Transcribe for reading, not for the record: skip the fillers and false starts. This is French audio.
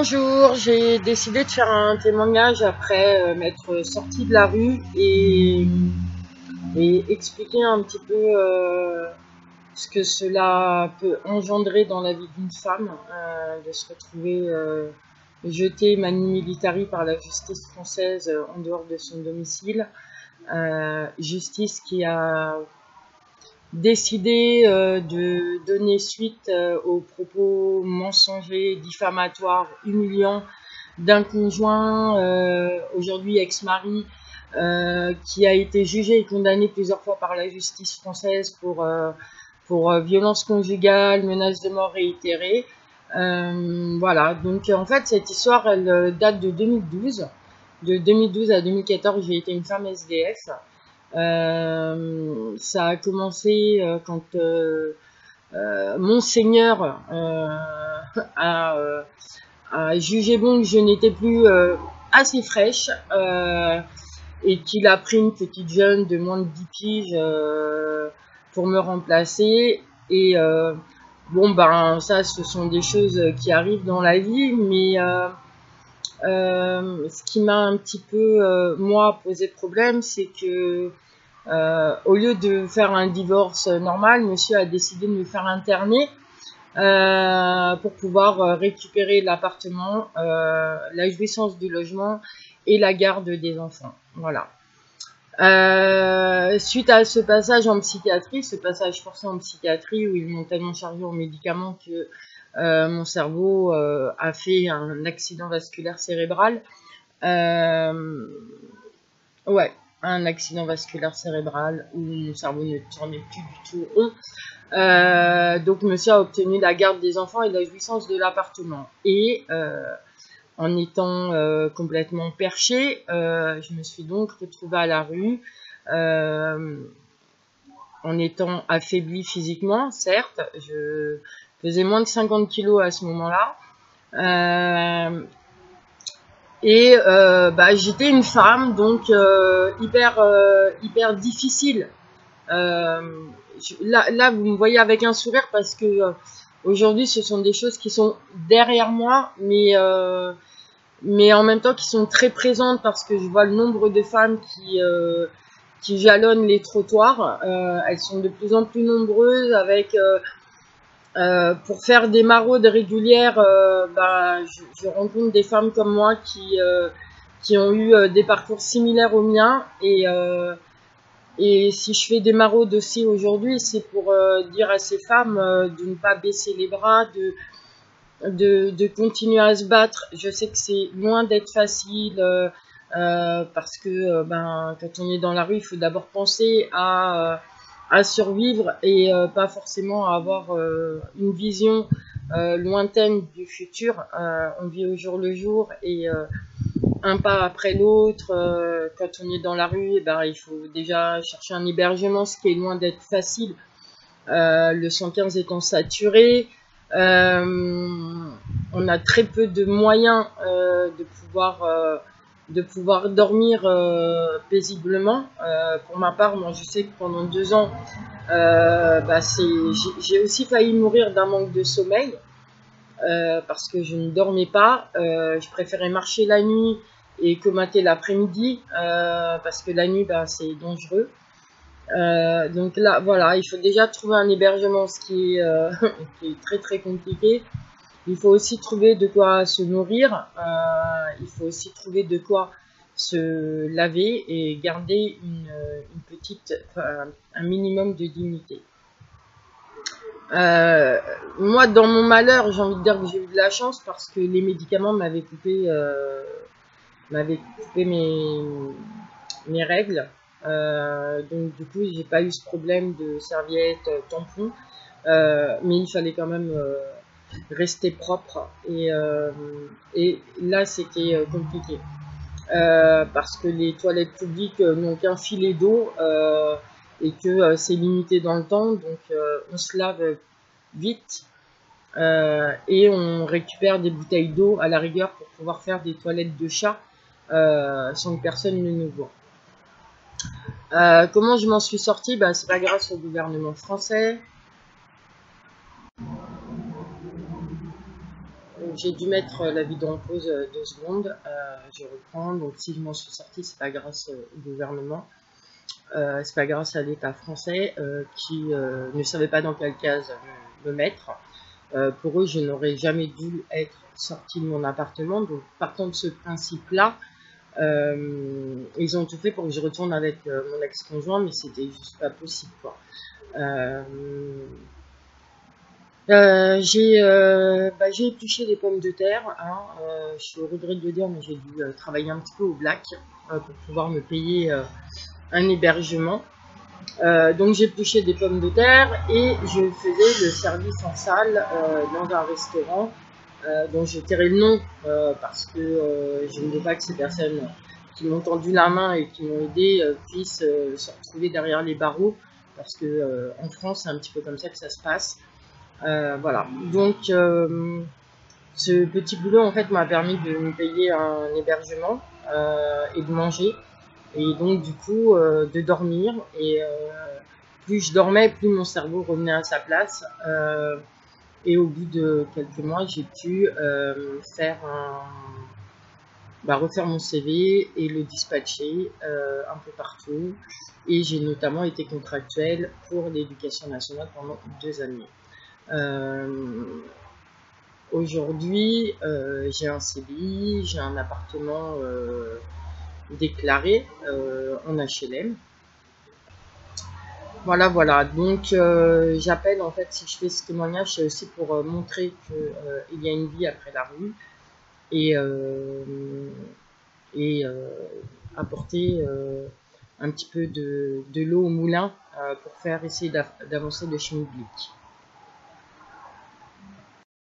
Bonjour, j'ai décidé de faire un témoignage après m'être sortie de la rue et expliquer un petit peu ce que cela peut engendrer dans la vie d'une femme, de se retrouver jetée manu militari par la justice française en dehors de son domicile. Justice qui a décidé de donner suite aux propos mensongers, diffamatoires, humiliants d'un conjoint, aujourd'hui ex-mari, qui a été jugé et condamné plusieurs fois par la justice française pour violence conjugale, menace de mort réitérée. Voilà, donc en fait cette histoire elle date de 2012. De 2012 à 2014, j'ai été une femme SDF. Ça a commencé quand Monseigneur a jugé bon que je n'étais plus assez fraîche et qu'il a pris une petite jeune de moins de 10 piges pour me remplacer. Et bon, ben ça, ce sont des choses qui arrivent dans la vie, mais ce qui m'a un petit peu, moi, posé problème, c'est que au lieu de faire un divorce normal, monsieur a décidé de me faire interner pour pouvoir récupérer l'appartement, la jouissance du logement et la garde des enfants. Voilà. Suite à ce passage en psychiatrie, ce passage forcé en psychiatrie où ils m'ont tellement chargé en médicaments que mon cerveau a fait un accident vasculaire cérébral. Ouais, un accident vasculaire cérébral où mon cerveau ne tournait plus du tout rond. Donc monsieur a obtenu la garde des enfants et la jouissance de l'appartement. Et en étant complètement perchée, je me suis donc retrouvée à la rue, en étant affaiblie physiquement, certes. Je faisais moins de 50 kilos à ce moment-là. J'étais une femme, donc hyper difficile. Là, vous me voyez avec un sourire parce que aujourd'hui, ce sont des choses qui sont derrière moi, mais en même temps qui sont très présentes parce que je vois le nombre de femmes qui jalonnent les trottoirs. Elles sont de plus en plus nombreuses avec pour faire des maraudes régulières. Je rencontre des femmes comme moi qui ont eu des parcours similaires aux miens et si je fais des maraudes aussi aujourd'hui, c'est pour dire à ces femmes de ne pas baisser les bras, de continuer à se battre. Je sais que c'est loin d'être facile parce que quand on est dans la rue, il faut d'abord penser à survivre et pas forcément à avoir une vision lointaine du futur. On vit au jour le jour et un pas après l'autre. Quand on est dans la rue, il faut déjà chercher un hébergement, ce qui est loin d'être facile. Le 115 étant saturé, on a très peu de moyens de pouvoir dormir paisiblement. Pour ma part, moi je sais que pendant 2 ans, j'ai aussi failli mourir d'un manque de sommeil parce que je ne dormais pas. Je préférais marcher la nuit et comater l'après-midi parce que la nuit, c'est dangereux. Donc là, voilà, il faut déjà trouver un hébergement, ce qui est, qui est très très compliqué. Il faut aussi trouver de quoi se nourrir, il faut aussi trouver de quoi se laver et garder un minimum de dignité. Moi, dans mon malheur, j'ai envie de dire que j'ai eu de la chance parce que les médicaments m'avaient coupé mes règles. Donc du coup, j'ai pas eu ce problème de serviette, tampon, mais il fallait quand même rester propre et là c'était compliqué parce que les toilettes publiques n'ont qu'un filet d'eau et que c'est limité dans le temps, donc on se lave vite et on récupère des bouteilles d'eau à la rigueur pour pouvoir faire des toilettes de chat sans que personne ne nous voie. Comment je m'en suis sortie? C'est pas grâce au gouvernement français. donc j'ai dû mettre la vidéo en pause 2 secondes. Je reprends. Donc si je m'en suis sortie, c'est pas grâce au gouvernement, c'est pas grâce à l'État français qui ne savait pas dans quelle case me mettre. Pour eux, je n'aurais jamais dû être sortie de mon appartement. Donc partant de ce principe-là, ils ont tout fait pour que je retourne avec mon ex-conjoint, mais c'était juste pas possible, quoi. J'ai épluché des pommes de terre, hein, je suis au regret de le dire, mais j'ai dû travailler un petit peu au black pour pouvoir me payer un hébergement. Donc j'ai épluché des pommes de terre et je faisais le service en salle dans un restaurant dont je tairai le nom parce que je ne veux pas que ces personnes qui m'ont tendu la main et qui m'ont aidé puissent se retrouver derrière les barreaux, parce que en France c'est un petit peu comme ça que ça se passe. Voilà, donc ce petit boulot en fait m'a permis de me payer un hébergement et de manger, et donc du coup de dormir, et plus je dormais, plus mon cerveau revenait à sa place, et au bout de quelques mois j'ai pu refaire mon CV et le dispatcher un peu partout, et j'ai notamment été contractuelle pour l'éducation nationale pendant 2 années. Aujourd'hui, j'ai un CDI, j'ai un appartement déclaré en HLM. Voilà. Donc, j'appelle, en fait, si je fais ce témoignage, c'est aussi pour montrer qu'il y a une vie après la rue, et apporter un petit peu de l'eau au moulin pour faire essayer d'avancer le chemin public.